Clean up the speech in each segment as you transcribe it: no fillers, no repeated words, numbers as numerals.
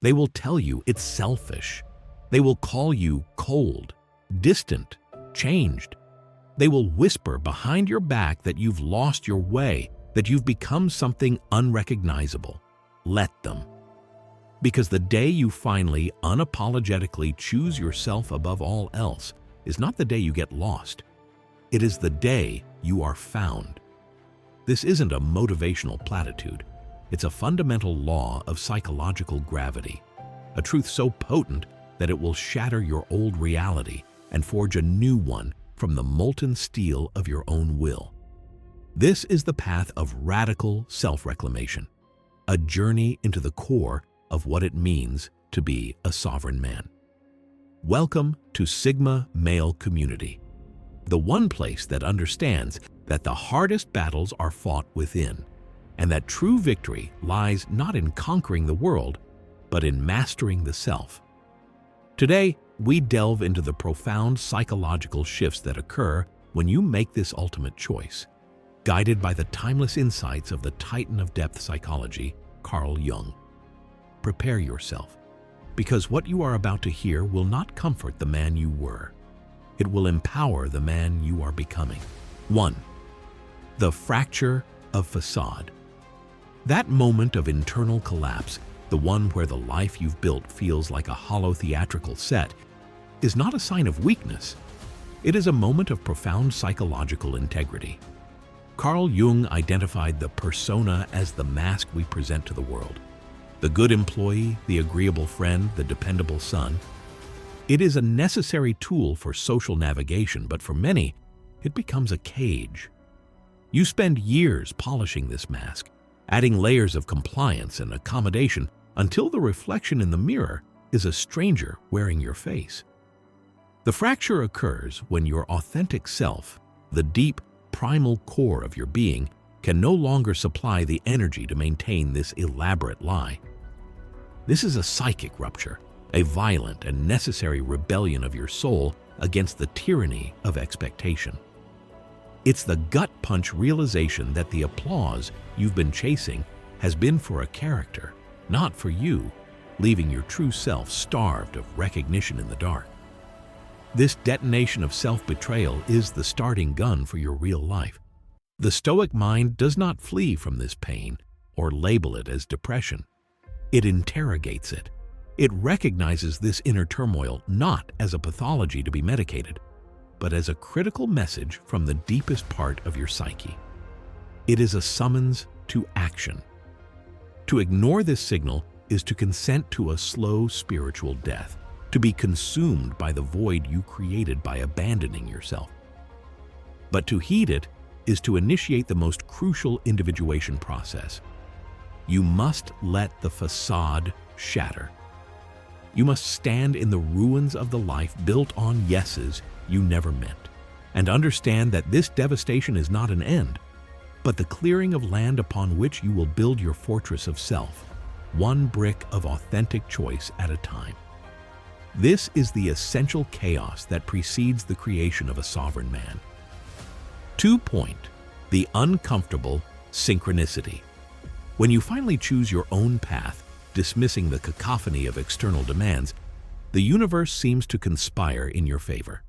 They will tell you it's selfish. They will call you cold, distant, changed. They will whisper behind your back that you've lost your way, that you've become something unrecognizable. Let them. Because the day you finally, unapologetically choose yourself above all else is not the day you get lost. It is the day you are found. This isn't a motivational platitude. It's a fundamental law of psychological gravity, a truth so potent that it will shatter your old reality and forge a new one from the molten steel of your own will. This is the path of radical self-reclamation, a journey into the core of what it means to be a sovereign man. Welcome to Sigma Male Community, the one place that understands that the hardest battles are fought within, and that true victory lies not in conquering the world, but in mastering the self. Today, we delve into the profound psychological shifts that occur when you make this ultimate choice, guided by the timeless insights of the titan of depth psychology, Carl Jung. Prepare yourself, because what you are about to hear will not comfort the man you were. It will empower the man you are becoming. 1. The fracture of facade. That moment of internal collapse, the one where the life you've built feels like a hollow theatrical set, is not a sign of weakness. It is a moment of profound psychological integrity. Carl Jung identified the persona as the mask we present to the world. The good employee, the agreeable friend, the dependable son. It is a necessary tool for social navigation, but for many, it becomes a cage. You spend years polishing this mask, adding layers of compliance and accommodation until the reflection in the mirror is a stranger wearing your face. The fracture occurs when your authentic self, the deep, primal core of your being, can no longer supply the energy to maintain this elaborate lie. This is a psychic rupture, a violent and necessary rebellion of your soul against the tyranny of expectation. It's the gut-punch realization that the applause you've been chasing has been for a character, not for you, leaving your true self starved of recognition in the dark. This detonation of self-betrayal is the starting gun for your real life. The Stoic mind does not flee from this pain or label it as depression. It interrogates it. It recognizes this inner turmoil not as a pathology to be medicated, but as a critical message from the deepest part of your psyche. It is a summons to action. To ignore this signal is to consent to a slow spiritual death, to be consumed by the void you created by abandoning yourself. But to heed it is to initiate the most crucial individuation process. You must let the facade shatter. You must stand in the ruins of the life built on yeses you never meant, and understand that this devastation is not an end, but the clearing of land upon which you will build your fortress of self, one brick of authentic choice at a time. This is the essential chaos that precedes the creation of a sovereign man. 2. The uncomfortable synchronicity. When you finally choose your own path, dismissing the cacophony of external demands, the universe seems to conspire in your favor.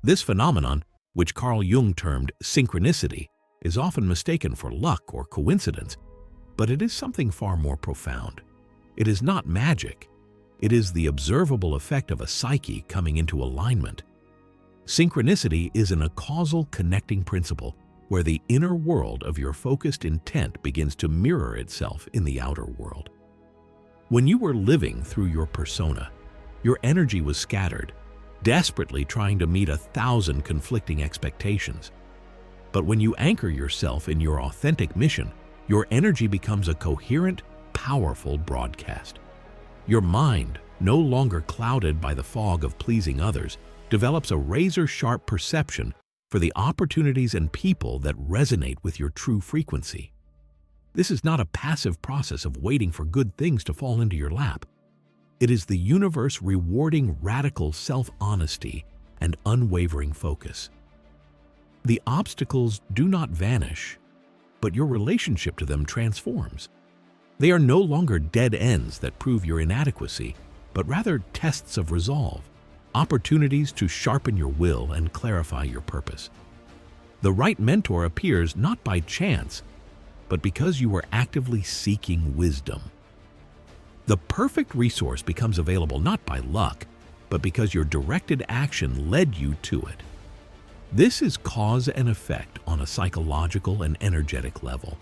This phenomenon, which Carl Jung termed synchronicity, is often mistaken for luck or coincidence, but it is something far more profound. It is not magic. It is the observable effect of a psyche coming into alignment. Synchronicity is a causal connecting principle where the inner world of your focused intent begins to mirror itself in the outer world. When you were living through your persona, your energy was scattered, desperately trying to meet 1,000 conflicting expectations. But when you anchor yourself in your authentic mission, your energy becomes a coherent, powerful broadcast. Your mind, no longer clouded by the fog of pleasing others, develops a razor-sharp perception for the opportunities and people that resonate with your true frequency. This is not a passive process of waiting for good things to fall into your lap. It is the universe rewarding radical self-honesty and unwavering focus. The obstacles do not vanish, but your relationship to them transforms. They are no longer dead ends that prove your inadequacy, but rather tests of resolve, opportunities to sharpen your will and clarify your purpose. The right mentor appears not by chance, but because you are actively seeking wisdom. The perfect resource becomes available not by luck, but because your directed action led you to it. This is cause and effect on a psychological and energetic level.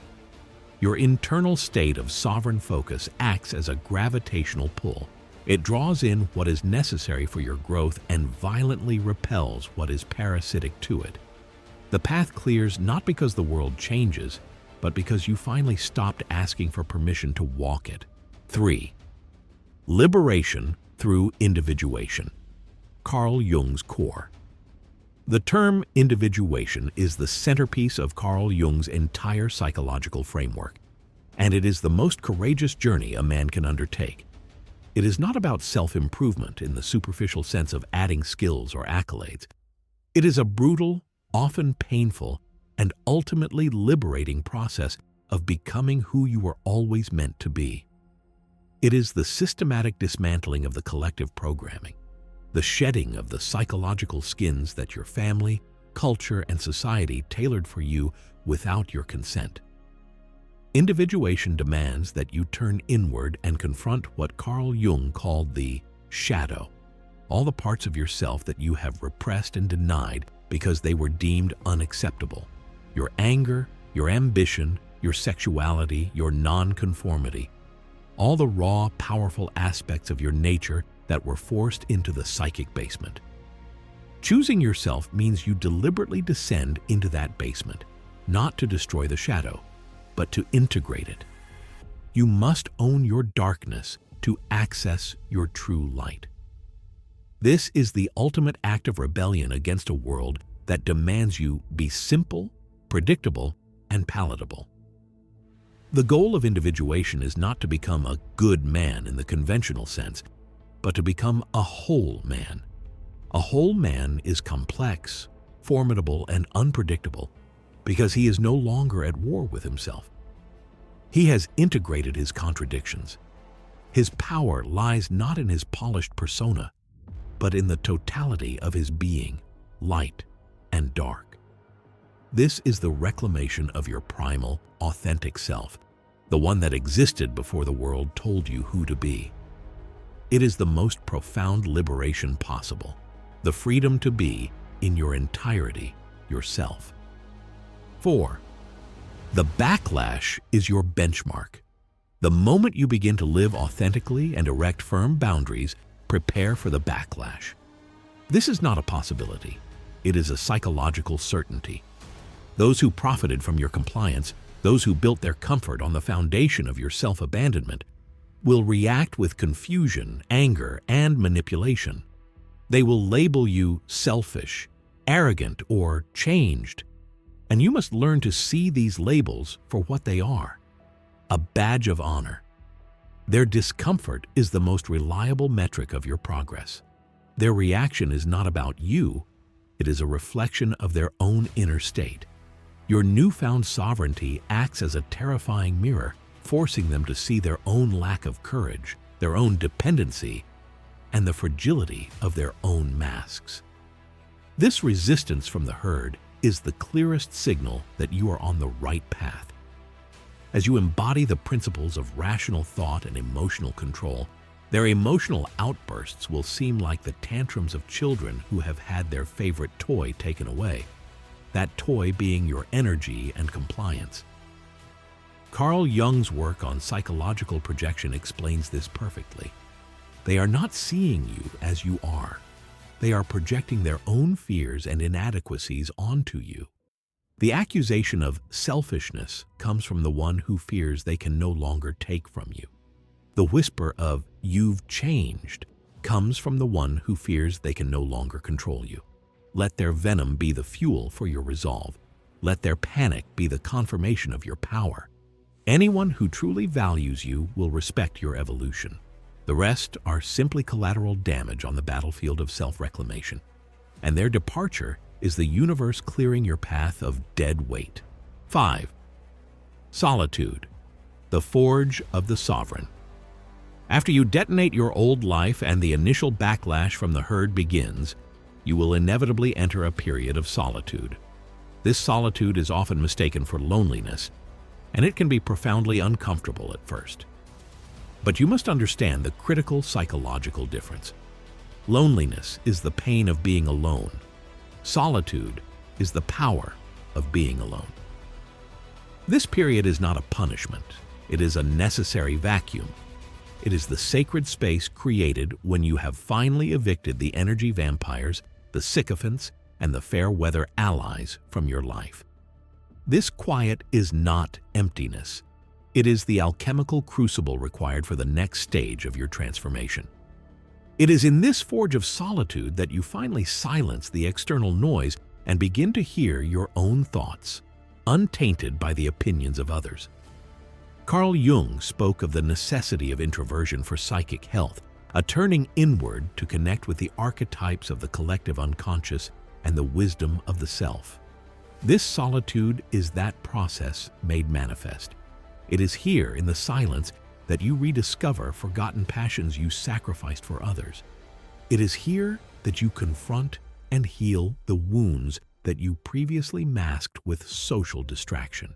Your internal state of sovereign focus acts as a gravitational pull. It draws in what is necessary for your growth and violently repels what is parasitic to it. The path clears not because the world changes, but because you finally stopped asking for permission to walk it. 3. Liberation through individuation. Carl Jung's core. The term individuation is the centerpiece of Carl Jung's entire psychological framework, and it is the most courageous journey a man can undertake. It is not about self-improvement in the superficial sense of adding skills or accolades. It is a brutal, often painful, and ultimately liberating process of becoming who you were always meant to be. It is the systematic dismantling of the collective programming, the shedding of the psychological skins that your family, culture, and society tailored for you without your consent. Individuation demands that you turn inward and confront what Carl Jung called the shadow, all the parts of yourself that you have repressed and denied because they were deemed unacceptable. Your anger, your ambition, your sexuality, your non-conformity, all the raw, powerful aspects of your nature that were forced into the psychic basement. Choosing yourself means you deliberately descend into that basement, not to destroy the shadow, but to integrate it. You must own your darkness to access your true light. This is the ultimate act of rebellion against a world that demands you be simple, predictable, and palatable. The goal of individuation is not to become a good man in the conventional sense, but to become a whole man. A whole man is complex, formidable, and unpredictable because he is no longer at war with himself. He has integrated his contradictions. His power lies not in his polished persona, but in the totality of his being, light and dark. This is the reclamation of your primal, authentic self, the one that existed before the world told you who to be. It is the most profound liberation possible, the freedom to be, in your entirety, yourself. 4. The backlash is your benchmark. The moment you begin to live authentically and erect firm boundaries, prepare for the backlash. This is not a possibility. It is a psychological certainty. Those who profited from your compliance, those who built their comfort on the foundation of your self-abandonment, will react with confusion, anger, and manipulation. They will label you selfish, arrogant, or changed, and you must learn to see these labels for what they are: a badge of honor. Their discomfort is the most reliable metric of your progress. Their reaction is not about you, it is a reflection of their own inner state. Your newfound sovereignty acts as a terrifying mirror, forcing them to see their own lack of courage, their own dependency, and the fragility of their own masks. This resistance from the herd is the clearest signal that you are on the right path. As you embody the principles of rational thought and emotional control, their emotional outbursts will seem like the tantrums of children who have had their favorite toy taken away, that toy being your energy and compliance. Carl Jung's work on psychological projection explains this perfectly. They are not seeing you as you are. They are projecting their own fears and inadequacies onto you. The accusation of selfishness comes from the one who fears they can no longer take from you. The whisper of "you've changed" comes from the one who fears they can no longer control you. Let their venom be the fuel for your resolve. Let their panic be the confirmation of your power. Anyone who truly values you will respect your evolution. The rest are simply collateral damage on the battlefield of self-reclamation, and their departure is the universe clearing your path of dead weight. 5. Solitude. the forge of the sovereign. After you detonate your old life and the initial backlash from the herd begins, you will inevitably enter a period of solitude. This solitude is often mistaken for loneliness, and it can be profoundly uncomfortable at first. But you must understand the critical psychological difference. Loneliness is the pain of being alone. Solitude is the power of being alone. This period is not a punishment. It is a necessary vacuum. It is the sacred space created when you have finally evicted the energy vampires, the sycophants, and the fair-weather allies from your life. This quiet is not emptiness. It is the alchemical crucible required for the next stage of your transformation. It is in this forge of solitude that you finally silence the external noise and begin to hear your own thoughts, untainted by the opinions of others. Carl Jung spoke of the necessity of introversion for psychic health, a turning inward to connect with the archetypes of the collective unconscious and the wisdom of the self. This solitude is that process made manifest. It is here in the silence that you rediscover forgotten passions you sacrificed for others. It is here that you confront and heal the wounds that you previously masked with social distraction.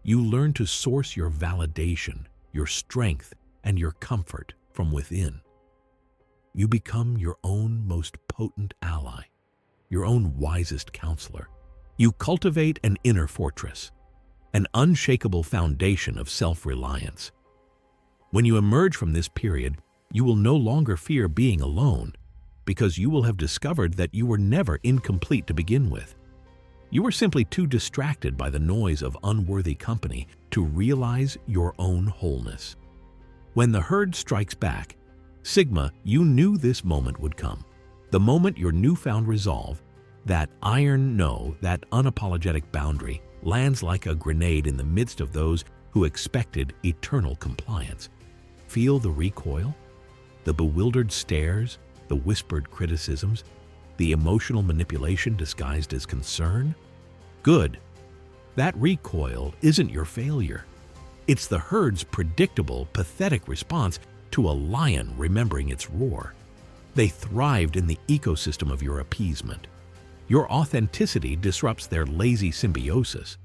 You learn to source your validation, your strength, and your comfort from within. You become your own most potent ally, your own wisest counselor. You cultivate an inner fortress, an unshakable foundation of self-reliance. When you emerge from this period, you will no longer fear being alone, because you will have discovered that you were never incomplete to begin with. You were simply too distracted by the noise of unworthy company to realize your own wholeness. When the herd strikes back, Sigma, you knew this moment would come. The moment your newfound resolve, that iron no, that unapologetic boundary, lands like a grenade in the midst of those who expected eternal compliance. Feel the recoil, the bewildered stares, the whispered criticisms, the emotional manipulation disguised as concern? Good. That recoil isn't your failure. It's the herd's predictable, pathetic response to a lion remembering its roar. They thrived in the ecosystem of your appeasement. Your authenticity disrupts their lazy symbiosis.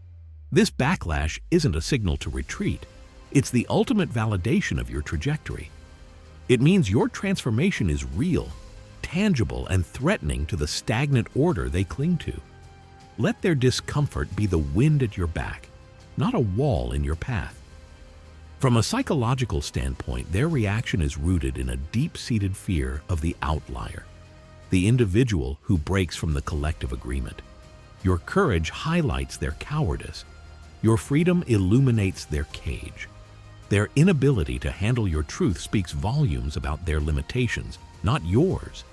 This backlash isn't a signal to retreat. It's the ultimate validation of your trajectory. It means your transformation is real, tangible, and threatening to the stagnant order they cling to. Let their discomfort be the wind at your back, not a wall in your path. From a psychological standpoint, their reaction is rooted in a deep-seated fear of the outlier, the individual who breaks from the collective agreement. Your courage highlights their cowardice. Your freedom illuminates their cage. Their inability to handle your truth speaks volumes about their limitations, not yours.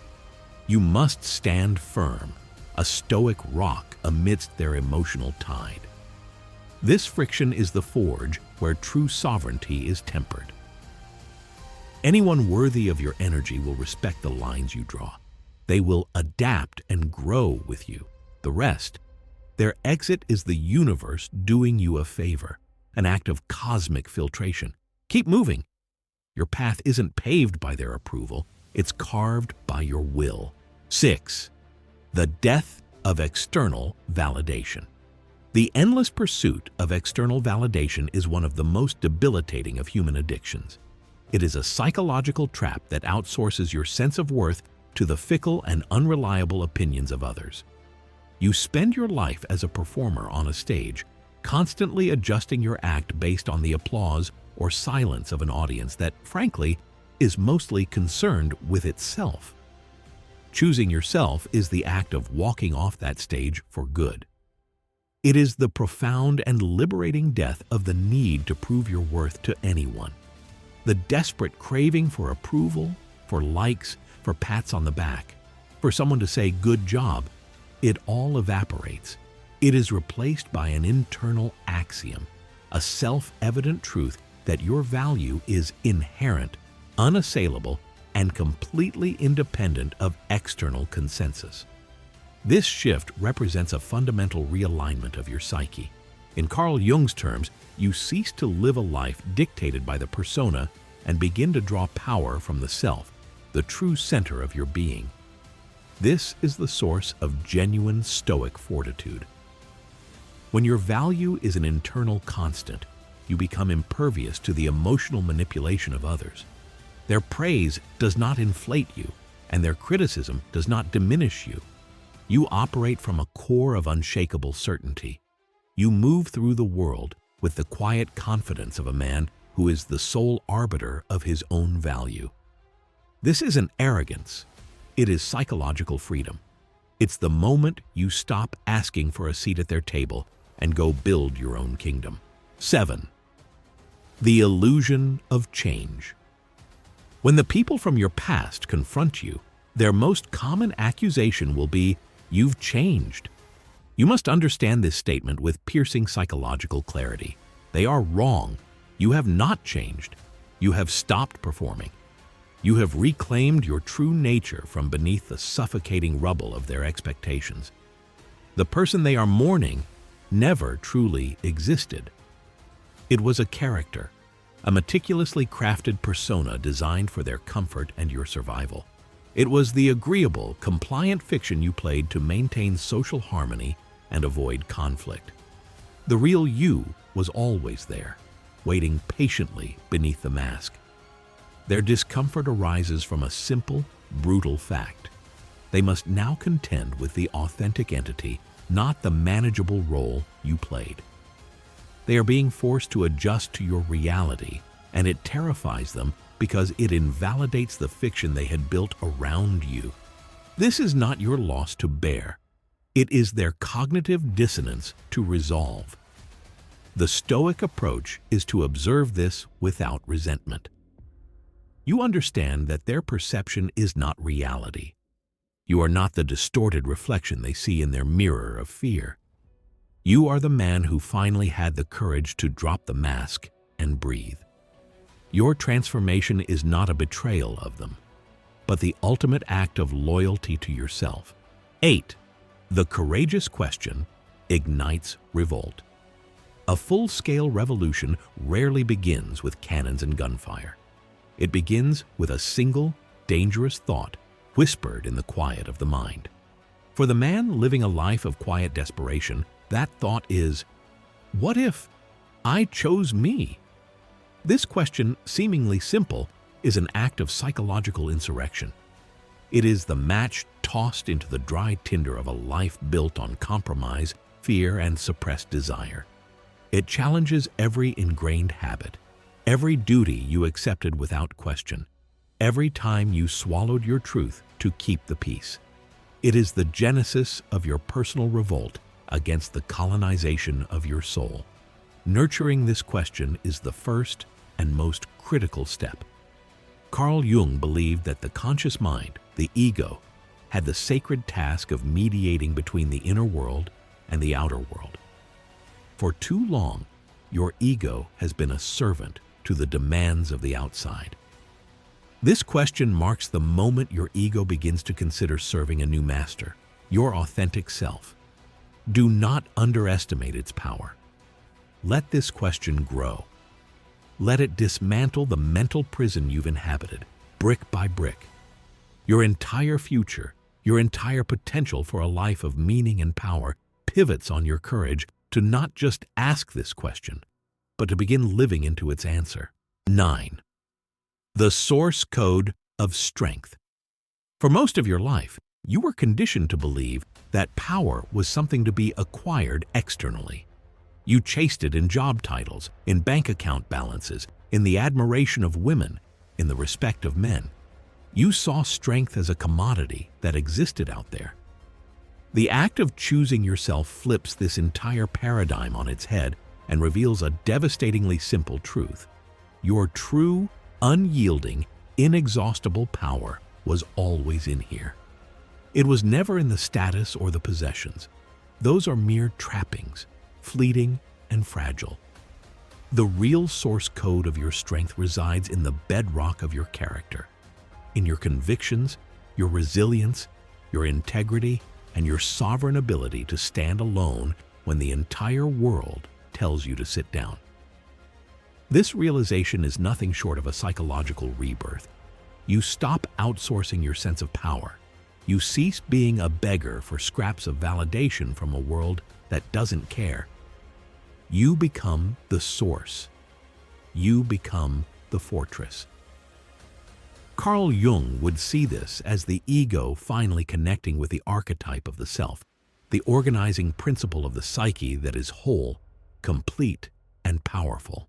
You must stand firm, a stoic rock amidst their emotional tide. This friction is the forge where true sovereignty is tempered. Anyone worthy of your energy will respect the lines you draw. They will adapt and grow with you. The rest, their exit is the universe doing you a favor, an act of cosmic filtration. Keep moving. Your path isn't paved by their approval, it's carved by your will. 6. The death of external validation. The endless pursuit of external validation is one of the most debilitating of human addictions. It is a psychological trap that outsources your sense of worth to the fickle and unreliable opinions of others. You spend your life as a performer on a stage, constantly adjusting your act based on the applause or silence of an audience that, frankly, is mostly concerned with itself. Choosing yourself is the act of walking off that stage for good. It is the profound and liberating death of the need to prove your worth to anyone. The desperate craving for approval, for likes, for pats on the back, for someone to say good job, it all evaporates. It is replaced by an internal axiom, a self-evident truth that your value is inherent, unassailable, and completely independent of external consensus. This shift represents a fundamental realignment of your psyche. In Carl Jung's terms, you cease to live a life dictated by the persona and begin to draw power from the self, the true center of your being. This is the source of genuine stoic fortitude. When your value is an internal constant, you become impervious to the emotional manipulation of others. Their praise does not inflate you, and their criticism does not diminish you. You operate from a core of unshakable certainty. You move through the world with the quiet confidence of a man who is the sole arbiter of his own value. This isn't arrogance. It is psychological freedom. It's the moment you stop asking for a seat at their table and go build your own kingdom. 7. The illusion of change. When the people from your past confront you, their most common accusation will be, "You've changed." You must understand this statement with piercing psychological clarity. They are wrong. You have not changed. You have stopped performing. You have reclaimed your true nature from beneath the suffocating rubble of their expectations. The person they are mourning never truly existed. It was a character, a meticulously crafted persona designed for their comfort and your survival. It was the agreeable, compliant fiction you played to maintain social harmony and avoid conflict. The real you was always there, waiting patiently beneath the mask. Their discomfort arises from a simple, brutal fact. They must now contend with the authentic entity, not the manageable role you played. They are being forced to adjust to your reality, and it terrifies them because it invalidates the fiction they had built around you. This is not your loss to bear. It is their cognitive dissonance to resolve. The Stoic approach is to observe this without resentment. You understand that their perception is not reality. You are not the distorted reflection they see in their mirror of fear. You are the man who finally had the courage to drop the mask and breathe. Your transformation is not a betrayal of them, but the ultimate act of loyalty to yourself. 8. The courageous question ignites revolt. A full-scale revolution rarely begins with cannons and gunfire. It begins with a single, dangerous thought whispered in the quiet of the mind. For the man living a life of quiet desperation, that thought is, "What if I chose me?" This question, seemingly simple, is an act of psychological insurrection. It is the match tossed into the dry tinder of a life built on compromise, fear, and suppressed desire. It challenges every ingrained habit, every duty you accepted without question, every time you swallowed your truth to keep the peace. It is the genesis of your personal revolt against the colonization of your soul. Nurturing this question is the first and most critical step. Carl Jung believed that the conscious mind, the ego, had the sacred task of mediating between the inner world and the outer world. For too long, your ego has been a servant to the demands of the outside. This question marks the moment your ego begins to consider serving a new master, your authentic self. Do not underestimate its power. Let this question grow. Let it dismantle the mental prison you've inhabited, brick by brick. Your entire future, your entire potential for a life of meaning and power pivots on your courage to not just ask this question, but to begin living into its answer. 9. The source code of strength. For most of your life, you were conditioned to believe that power was something to be acquired externally. You chased it in job titles, in bank account balances, in the admiration of women, in the respect of men. You saw strength as a commodity that existed out there. The act of choosing yourself flips this entire paradigm on its head and reveals a devastatingly simple truth. Your true, unyielding, inexhaustible power was always in here. It was never in the status or the possessions. Those are mere trappings, fleeting and fragile. The real source code of your strength resides in the bedrock of your character, in your convictions, your resilience, your integrity, and your sovereign ability to stand alone when the entire world tells you to sit down. This realization is nothing short of a psychological rebirth. You stop outsourcing your sense of power. You cease being a beggar for scraps of validation from a world that doesn't care. You become the source. You become the fortress. Carl Jung would see this as the ego finally connecting with the archetype of the self, the organizing principle of the psyche that is whole, complete, and powerful.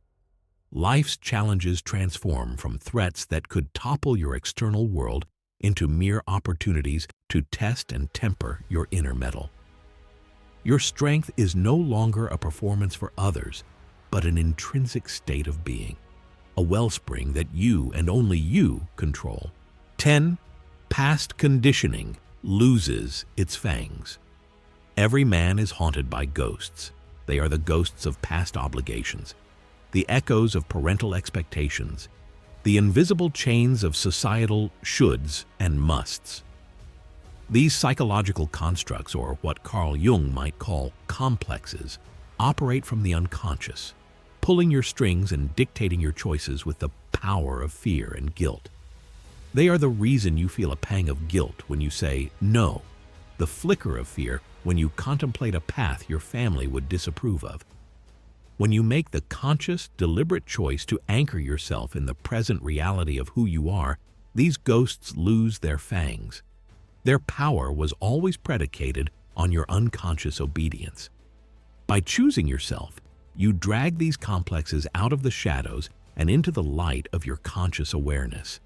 Life's challenges transform from threats that could topple your external world into mere opportunities to test and temper your inner metal. Your strength is no longer a performance for others, but an intrinsic state of being, a wellspring that you and only you control. 10. Past conditioning loses its fangs. Every man is haunted by ghosts. They are the ghosts of past obligations, the echoes of parental expectations, the invisible chains of societal shoulds and musts. These psychological constructs, or what Carl Jung might call complexes, operate from the unconscious, pulling your strings and dictating your choices with the power of fear and guilt. They are the reason you feel a pang of guilt when you say no, the flicker of fear when you contemplate a path your family would disapprove of. When you make the conscious, deliberate choice to anchor yourself in the present reality of who you are, these ghosts lose their fangs. Their power was always predicated on your unconscious obedience. By choosing yourself, you drag these complexes out of the shadows and into the light of your conscious awareness.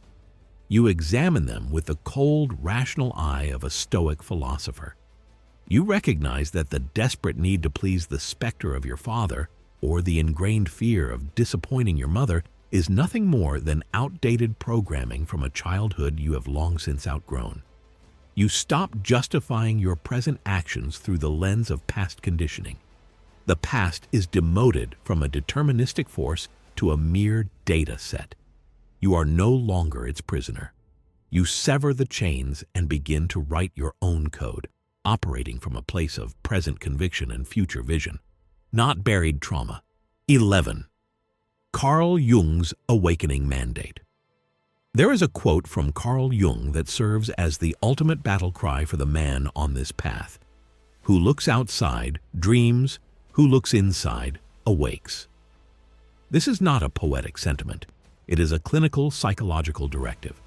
You examine them with the cold, rational eye of a Stoic philosopher. You recognize that the desperate need to please the specter of your father, or the ingrained fear of disappointing your mother, is nothing more than outdated programming from a childhood you have long since outgrown. You stop justifying your present actions through the lens of past conditioning. The past is demoted from a deterministic force to a mere data set. You are no longer its prisoner. You sever the chains and begin to write your own code, operating from a place of present conviction and future vision, not buried trauma. 11. Carl Jung's awakening mandate. There is a quote from Carl Jung that serves as the ultimate battle cry for the man on this path. Who looks outside, dreams. Who looks inside, awakes. This is not a poetic sentiment. It is a clinical psychological directive.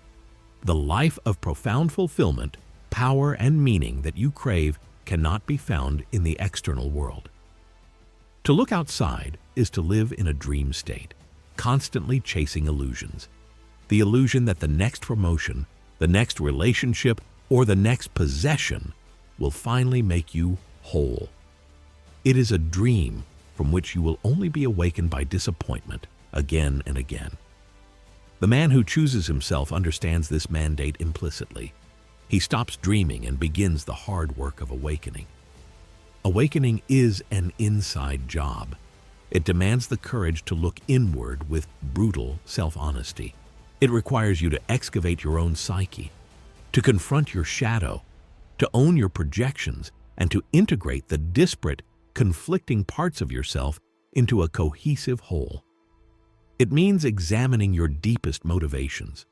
The life of profound fulfillment, power, and meaning that you crave cannot be found in the external world. To look outside is to live in a dream state, constantly chasing illusions. The illusion that the next promotion, the next relationship, or the next possession will finally make you whole. It is a dream from which you will only be awakened by disappointment again and again. The man who chooses himself understands this mandate implicitly. He stops dreaming and begins the hard work of awakening. Awakening is an inside job. It demands the courage to look inward with brutal self-honesty. It requires you to excavate your own psyche, to confront your shadow, to own your projections, and to integrate the disparate, conflicting parts of yourself into a cohesive whole. It means examining your deepest motivations.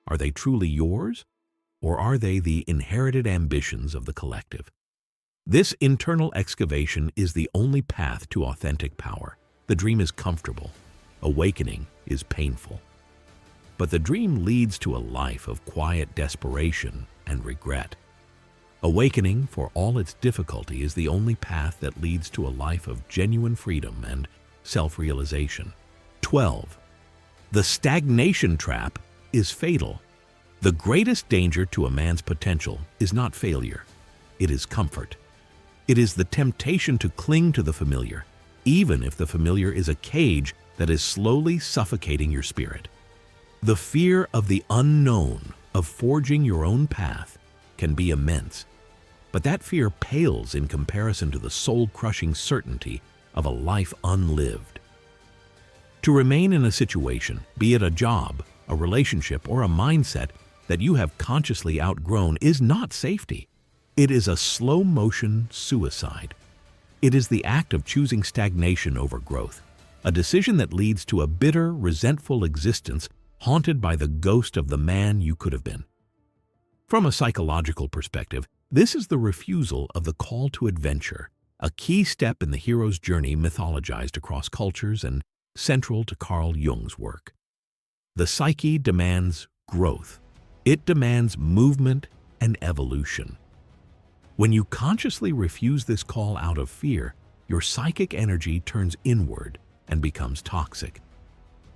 Are they truly yours, or are they the inherited ambitions of the collective? This internal excavation is the only path to authentic power. The dream is comfortable. Awakening is painful. But the dream leads to a life of quiet desperation and regret. Awakening, for all its difficulty, is the only path that leads to a life of genuine freedom and self-realization. 12. The stagnation trap is fatal. The greatest danger to a man's potential is not failure. It is comfort. It is the temptation to cling to the familiar, even if the familiar is a cage that is slowly suffocating your spirit. The fear of the unknown, of forging your own path, can be immense, but that fear pales in comparison to the soul-crushing certainty of a life unlived. To remain in a situation, be it a job, a relationship, or a mindset that you have consciously outgrown, is not safety. It is a slow-motion suicide. It is the act of choosing stagnation over growth, a decision that leads to a bitter, resentful existence haunted by the ghost of the man you could have been. From a psychological perspective, this is the refusal of the call to adventure, a key step in the hero's journey mythologized across cultures and central to Carl Jung's work. The psyche demands growth. It demands movement and evolution. When you consciously refuse this call out of fear, your psychic energy turns inward and becomes toxic.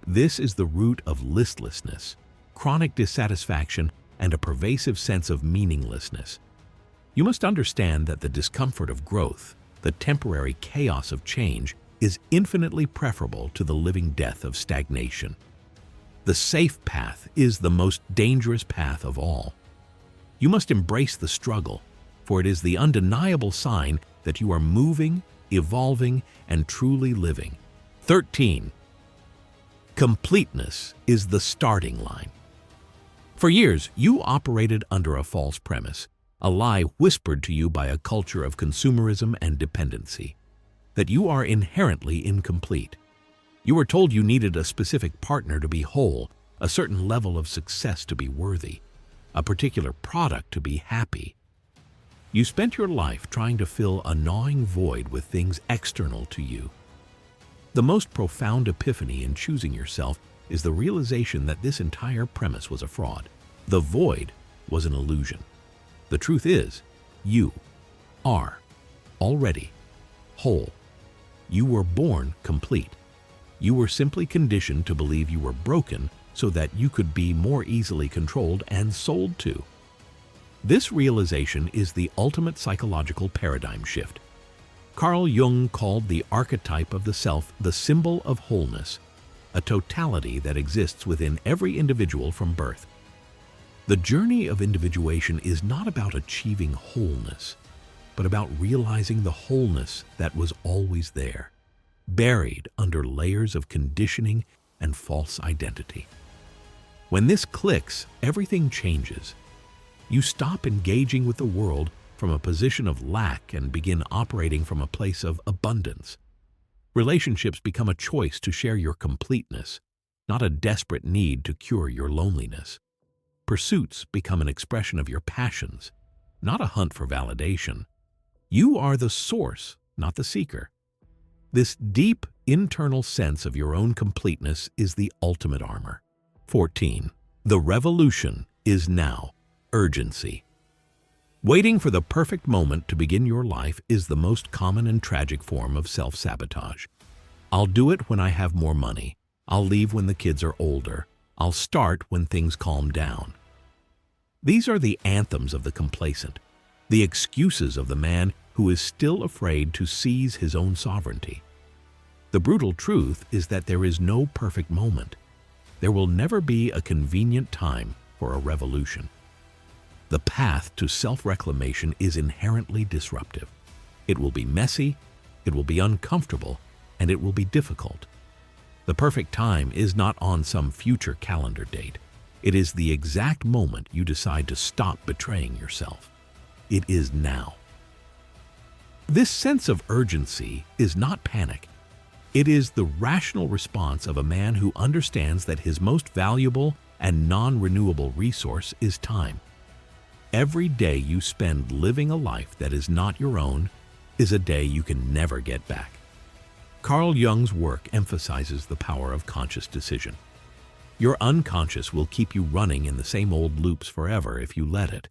This is the root of listlessness, chronic dissatisfaction, and a pervasive sense of meaninglessness. You must understand that the discomfort of growth, the temporary chaos of change, is infinitely preferable to the living death of stagnation. The safe path is the most dangerous path of all. You must embrace the struggle, for it is the undeniable sign that you are moving, evolving, and truly living. 13. Completeness is the starting line. For years, you operated under a false premise, a lie whispered to you by a culture of consumerism and dependency, that you are inherently incomplete. You were told you needed a specific partner to be whole, a certain level of success to be worthy, a particular product to be happy. You spent your life trying to fill a gnawing void with things external to you. The most profound epiphany in choosing yourself is the realization that this entire premise was a fraud. The void was an illusion. The truth is, you are already whole. You were born complete. You were simply conditioned to believe you were broken so that you could be more easily controlled and sold to. This realization is the ultimate psychological paradigm shift. Carl Jung called the archetype of the self the symbol of wholeness, a totality that exists within every individual from birth. The journey of individuation is not about achieving wholeness, but about realizing the wholeness that was always there, buried under layers of conditioning and false identity. When this clicks, everything changes. You stop engaging with the world from a position of lack and begin operating from a place of abundance. Relationships become a choice to share your completeness, not a desperate need to cure your loneliness. Pursuits become an expression of your passions, not a hunt for validation. You are the source, not the seeker. This deep internal sense of your own completeness is the ultimate armor. 14. The revolution is now. Urgency. Waiting for the perfect moment to begin your life is the most common and tragic form of self-sabotage. I'll do it when I have more money. I'll leave when the kids are older. I'll start when things calm down. These are the anthems of the complacent, the excuses of the man who is still afraid to seize his own sovereignty. The brutal truth is that there is no perfect moment. There will never be a convenient time for a revolution. The path to self-reclamation is inherently disruptive. It will be messy, it will be uncomfortable, and it will be difficult. The perfect time is not on some future calendar date. It is the exact moment you decide to stop betraying yourself. It is now. This sense of urgency is not panic. It is the rational response of a man who understands that his most valuable and non-renewable resource is time. Every day you spend living a life that is not your own is a day you can never get back. Carl Jung's work emphasizes the power of conscious decision. Your unconscious will keep you running in the same old loops forever if you let it.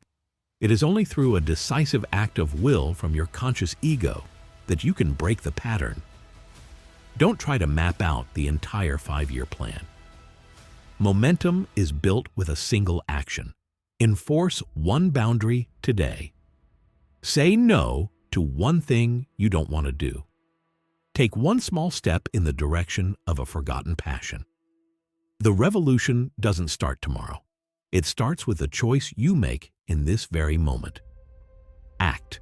It is only through a decisive act of will from your conscious ego that you can break the pattern. Don't try to map out the entire 5-year plan. Momentum is built with a single action. Enforce one boundary today. Say no to one thing you don't want to do. Take one small step in the direction of a forgotten passion. The revolution doesn't start tomorrow. It starts with a choice you make in this very moment. Act.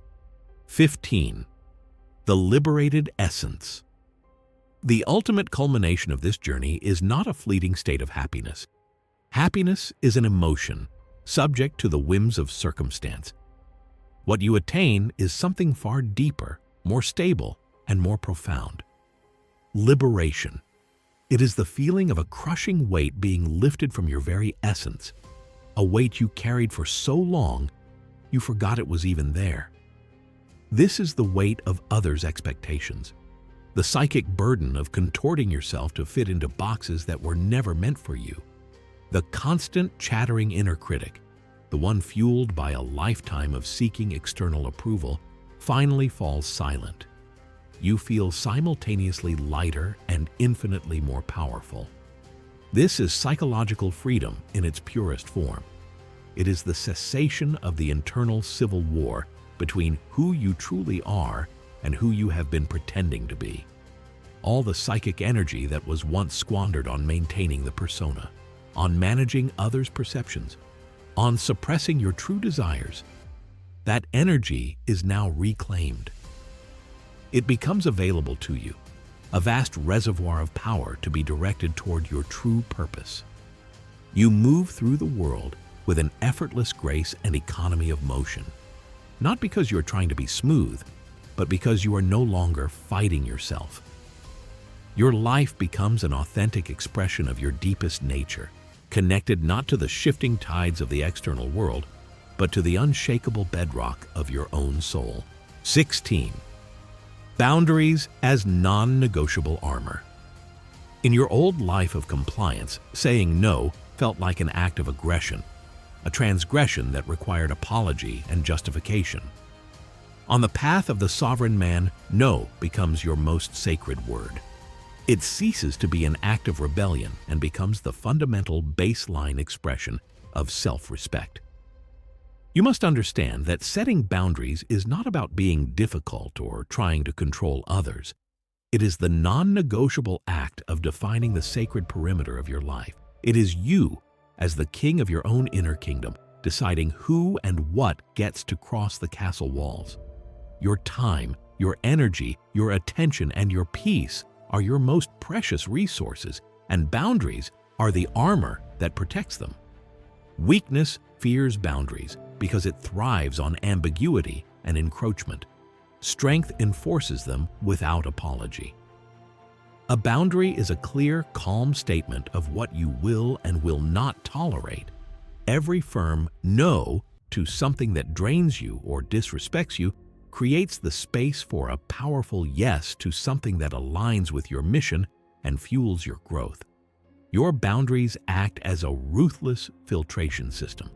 15. The Liberated Essence. The ultimate culmination of this journey is not a fleeting state of happiness. Happiness is an emotion, subject to the whims of circumstance. What you attain is something far deeper, more stable, and more profound. Liberation. It is the feeling of a crushing weight being lifted from your very essence, a weight you carried for so long you forgot it was even there. This is the weight of others' expectations, the psychic burden of contorting yourself to fit into boxes that were never meant for you. The constant chattering inner critic, the one fueled by a lifetime of seeking external approval, finally falls silent. You feel simultaneously lighter and infinitely more powerful. This is psychological freedom in its purest form. It is the cessation of the internal civil war between who you truly are and who you have been pretending to be. All the psychic energy that was once squandered on maintaining the persona, on managing others' perceptions, on suppressing your true desires, that energy is now reclaimed. It becomes available to you, a vast reservoir of power to be directed toward your true purpose. You move through the world with an effortless grace and economy of motion, not because you're trying to be smooth, but because you are no longer fighting yourself. Your life becomes an authentic expression of your deepest nature, connected not to the shifting tides of the external world, but to the unshakable bedrock of your own soul. 16. Boundaries as non-negotiable armor. In your old life of compliance, saying no felt like an act of aggression, a transgression that required apology and justification. On the path of the sovereign man, no becomes your most sacred word. It ceases to be an act of rebellion and becomes the fundamental baseline expression of self-respect. You must understand that setting boundaries is not about being difficult or trying to control others. It is the non-negotiable act of defining the sacred perimeter of your life. It is you, as the king of your own inner kingdom, deciding who and what gets to cross the castle walls. Your time, your energy, your attention, and your peace are your most precious resources, and boundaries are the armor that protects them. Weakness fears boundaries because it thrives on ambiguity and encroachment. Strength enforces them without apology. A boundary is a clear, calm statement of what you will and will not tolerate. Every firm no to something that drains you or disrespects you creates the space for a powerful yes to something that aligns with your mission and fuels your growth. Your boundaries act as a ruthless filtration system.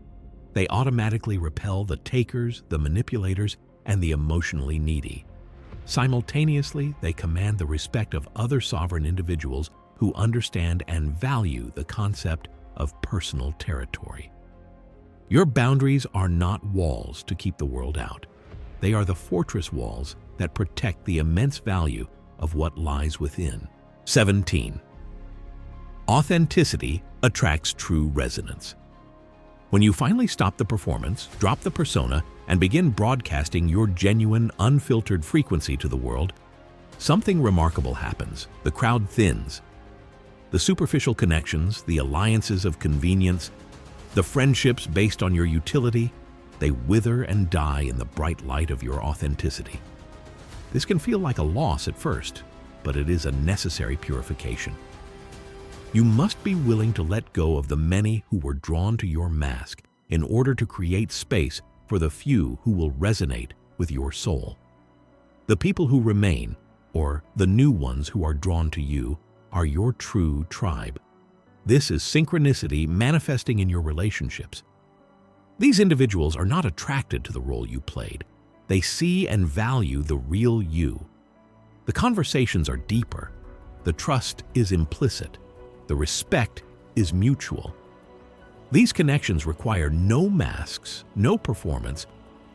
They automatically repel the takers, the manipulators, and the emotionally needy. Simultaneously, they command the respect of other sovereign individuals who understand and value the concept of personal territory. Your boundaries are not walls to keep the world out. They are the fortress walls that protect the immense value of what lies within. 17. Authenticity attracts true resonance. When you finally stop the performance, drop the persona, and begin broadcasting your genuine, unfiltered frequency to the world, something remarkable happens. The crowd thins. The superficial connections, the alliances of convenience, the friendships based on your utility, they wither and die in the bright light of your authenticity. This can feel like a loss at first, but it is a necessary purification. You must be willing to let go of the many who were drawn to your mask in order to create space for the few who will resonate with your soul. The people who remain, or the new ones who are drawn to you, are your true tribe. This is synchronicity manifesting in your relationships. These individuals are not attracted to the role you played. They see and value the real you. The conversations are deeper. The trust is implicit. The respect is mutual. These connections require no masks, no performance,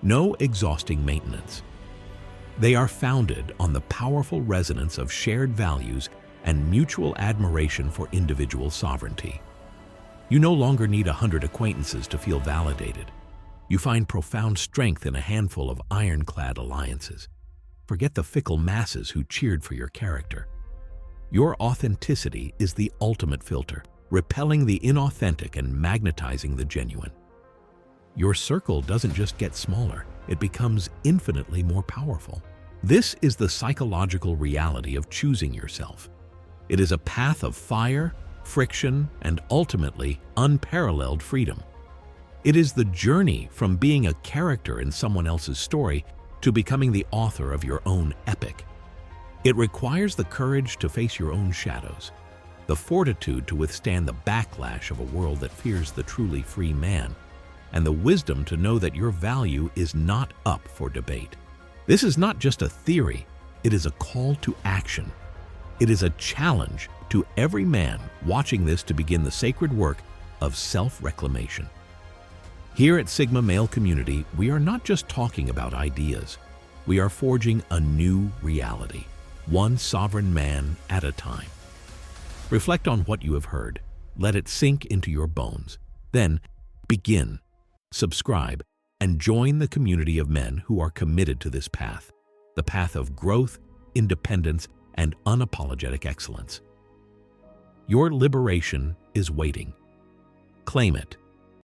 no exhausting maintenance. They are founded on the powerful resonance of shared values and mutual admiration for individual sovereignty. You no longer need 100 acquaintances to feel validated. You find profound strength in a handful of ironclad alliances. Forget the fickle masses who cheered for your character. Your authenticity is the ultimate filter, repelling the inauthentic and magnetizing the genuine. Your circle doesn't just get smaller, it becomes infinitely more powerful. This is the psychological reality of choosing yourself. It is a path of fire, friction, and ultimately unparalleled freedom. It is the journey from being a character in someone else's story to becoming the author of your own epic. It requires the courage to face your own shadows, the fortitude to withstand the backlash of a world that fears the truly free man, and the wisdom to know that your value is not up for debate. This is not just a theory, it is a call to action. It is a challenge to every man watching this to begin the sacred work of self-reclamation. Here at Sigma Male Community, we are not just talking about ideas. We are forging a new reality, one sovereign man at a time. Reflect on what you have heard. Let it sink into your bones. Then, begin, subscribe, and join the community of men who are committed to this path, the path of growth, independence, and unapologetic excellence. Your liberation is waiting. Claim it.